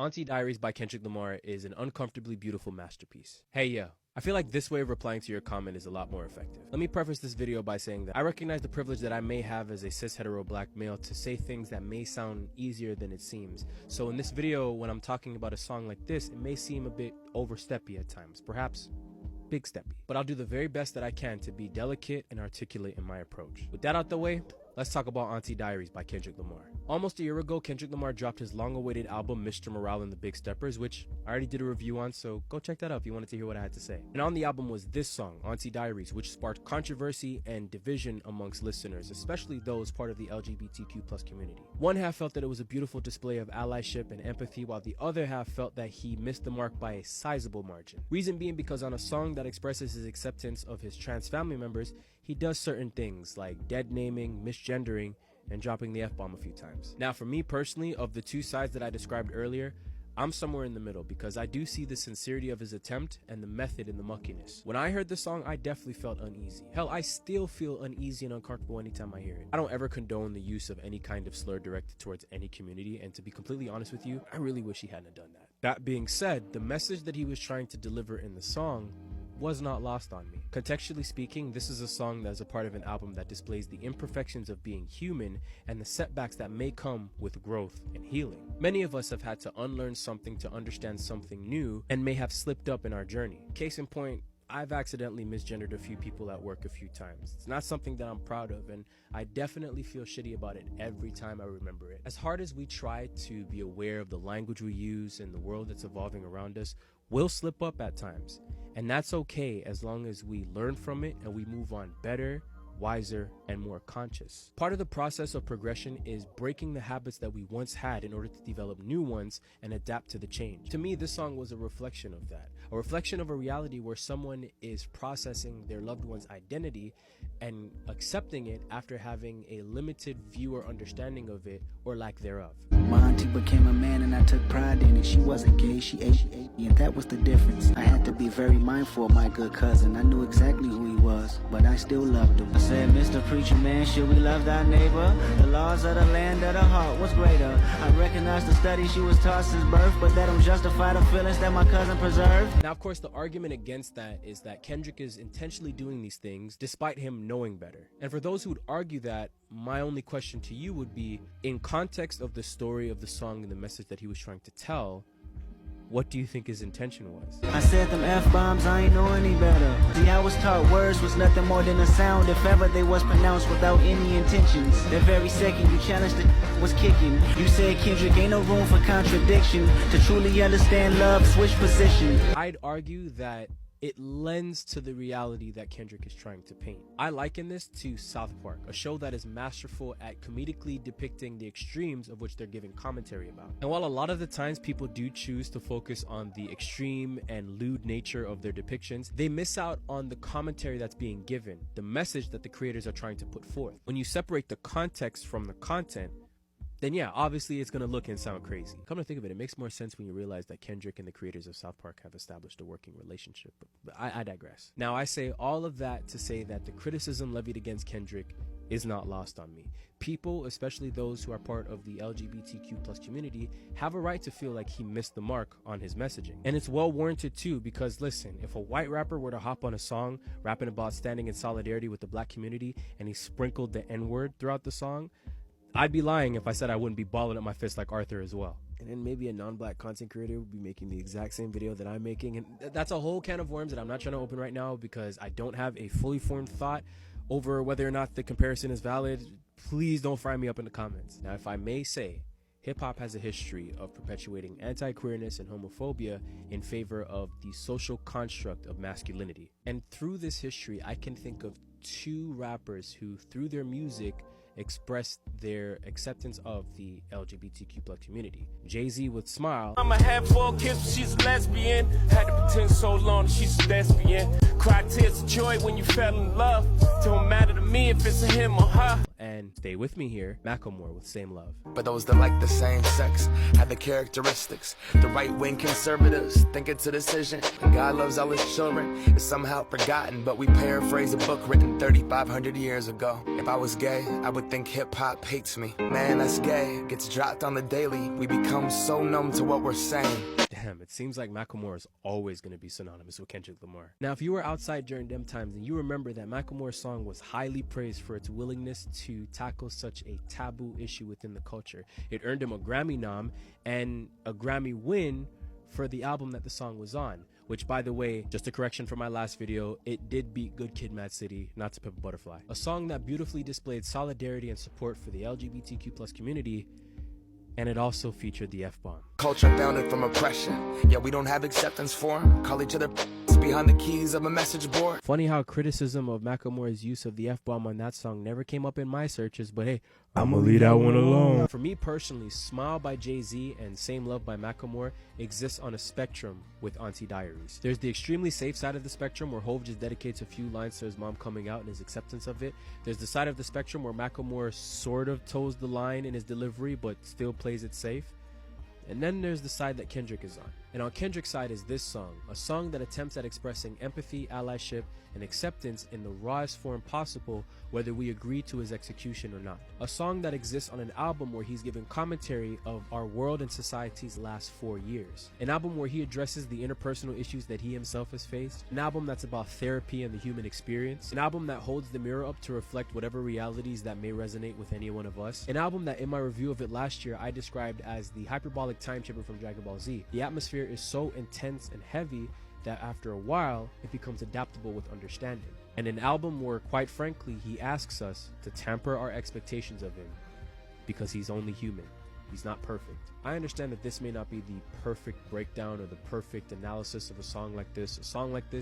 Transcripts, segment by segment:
Auntie Diaries by Kendrick Lamar is an uncomfortably beautiful masterpiece. Hey yo, I feel like this way of replying to your comment is a lot more effective. Let me preface this video by saying that I recognize the privilege that I may have as a cis hetero black male to say things that may sound easier than it seems. So in this video, when I'm talking about a song like this, it may seem a bit oversteppy at times, perhaps big steppy. But I'll do the very best that I can to be delicate and articulate in my approach. With that out the way, let's talk about Auntie Diaries by Kendrick Lamar. Almost a year ago, Kendrick Lamar dropped his long-awaited album, Mr. Morale and the Big Steppers, which I already did a review on, so go check that out if you wanted to hear what I had to say. And on the album was this song, Auntie Diaries, which sparked controversy and division amongst listeners, especially those part of the LGBTQ+ community. One half felt that it was a beautiful display of allyship and empathy, while the other half felt that he missed the mark by a sizable margin. Reason being because on a song that expresses his acceptance of his trans family members, he does certain things like dead naming, misgendering, and dropping the F-bomb a few times. Now for me personally, of the two sides that I described earlier, I'm somewhere in the middle because I do see the sincerity of his attempt and the method in the muckiness. When I heard the song, I definitely felt uneasy. Hell, I still feel uneasy and uncomfortable anytime I hear it. I don't ever condone the use of any kind of slur directed towards any community, and to be completely honest with you, I really wish he hadn't done that. That being said, the message that he was trying to deliver in the song was not lost on me. Contextually speaking, this is a song that is a part of an album that displays the imperfections of being human and the setbacks that may come with growth and healing. Many of us have had to unlearn something to understand something new and may have slipped up in our journey. Case in point, I've accidentally misgendered a few people at work a few times. It's not something that I'm proud of, and I definitely feel shitty about it every time I remember it. As hard as we try to be aware of the language we use and the world that's evolving around us, we'll slip up at times. And that's okay as long as we learn from it and we move on better, wiser, and more conscious. Part of the process of progression is breaking the habits that we once had in order to develop new ones and adapt to the change. To me, this song was a reflection of that. A reflection of a reality where someone is processing their loved one's identity and accepting it after having a limited view or understanding of it or lack thereof. My auntie became a man and I took pride in it. She wasn't gay, she ate, and that was the difference. I had to be very mindful of my good cousin. I knew exactly who he was, but I still loved him. I said, Mr. Preacher Man, should we love thy neighbor? The laws of the land of the heart was greater. I recognize the study she was taught since birth, but that don't justify the feelings that my cousin preserved. Now, of course, the argument against that is that Kendrick is intentionally doing these things despite him knowing better. And for those who would argue that, my only question to you would be, in context of the story of the song and the message that he was trying to tell, what do you think his intention was? I said them F-bombs, I ain't know any better. See, I was taught words was nothing more than a sound if ever they was pronounced without any intentions. The very second you challenged the was kicking. You said, Kendrick, ain't no room for contradiction. To truly understand love, switch position. I'd argue that it lends to the reality that Kendrick is trying to paint. I liken this to South Park, a show that is masterful at comedically depicting the extremes of which they're giving commentary about. And while a lot of the times people do choose to focus on the extreme and lewd nature of their depictions, they miss out on the commentary that's being given, the message that the creators are trying to put forth. When you separate the context from the content, then yeah, obviously it's gonna look and sound crazy. Come to think of it, it makes more sense when you realize that Kendrick and the creators of South Park have established a working relationship, but I digress. Now, I say all of that to say that the criticism levied against Kendrick is not lost on me. People, especially those who are part of the LGBTQ+ community, have a right to feel like he missed the mark on his messaging. And it's well warranted too, because listen, if a white rapper were to hop on a song rapping about standing in solidarity with the black community and he sprinkled the N-word throughout the song, I'd be lying if I said I wouldn't be balling up my fist like Arthur as well. And then maybe a non-black content creator would be making the exact same video that I'm making. And that's a whole can of worms that I'm not trying to open right now because I don't have a fully formed thought over whether or not the comparison is valid. Please don't fry me up in the comments. Now, if I may say, hip-hop has a history of perpetuating anti-queerness and homophobia in favor of the social construct of masculinity. And through this history, I can think of two rappers who, through their music, expressed their acceptance of the LGBTQ+ community. Jay-Z with Smile. I'ma have 4 kids, she's a lesbian. Had to pretend so long she's a lesbian. Cry tears of joy when you fell in love. Don't matter to me if it's a him or her. And stay with me here, Macklemore with Same Love. But those that like the same sex have the characteristics. The right-wing conservatives think it's a decision. And God loves all his children is somehow forgotten. But we paraphrase a book written 3,500 years ago. If I was gay, I would think hip-hop hates me. Man, that's gay. Gets dropped on the daily. We become so numb to what we're saying. Damn, it seems like Macklemore is always going to be synonymous with Kendrick Lamar. Now, if you were outside during them times, then you remember that Macklemore's song was highly praised for its willingness to tackle such a taboo issue within the culture. It earned him a Grammy nom and a Grammy win for the album that the song was on. Which, by the way, just a correction from my last video, it did beat Good Kid, Mad City, Not to Pimp a Butterfly. A song that beautifully displayed solidarity and support for the LGBTQ+ community, and it also featured the F-bomb. Culture founded from oppression. Yeah, we don't have acceptance for 'em. Call each other behind the keys of a message board. Funny how criticism of Macklemore's use of the F-bomb on that song never came up in my searches, but hey, I'ma leave that one alone. For me personally, Smile by Jay-Z and Same Love by Macklemore exists on a spectrum with Aunties Diaries. There's the extremely safe side of the spectrum where Hove just dedicates a few lines to his mom coming out and his acceptance of it. There's the side of the spectrum where Macklemore sort of toes the line in his delivery but still plays it safe. And then there's the side that Kendrick is on. And on Kendrick's side is this song, a song that attempts at expressing empathy, allyship, and acceptance in the rawest form possible, whether we agree to his execution or not. A song that exists on an album where he's giving commentary of our world and society's last 4 years. An album where he addresses the interpersonal issues that he himself has faced. An album that's about therapy and the human experience. An album that holds the mirror up to reflect whatever realities that may resonate with any one of us. An album that in my review of it last year, I described as the hyperbolic time chamber from Dragon Ball Z. The atmosphere is so intense and heavy that after a while, it becomes adaptable with understanding. And an album where, quite frankly, he asks us to temper our expectations of him because he's only human. He's not perfect. I understand that this may not be the perfect breakdown or the perfect analysis of a song like this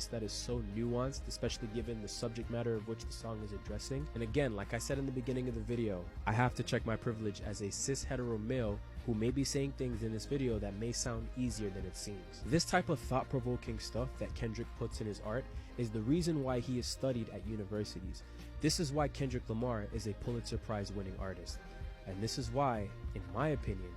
that is so nuanced, especially given the subject matter of which the song is addressing. And again, like I said in the beginning of the video, I have to check my privilege as a cis hetero male who may be saying things in this video that may sound easier than it seems. This type of thought-provoking stuff that Kendrick puts in his art is the reason why he is studied at universities. This is why Kendrick Lamar is a Pulitzer Prize winning artist. And this is why, in my opinion,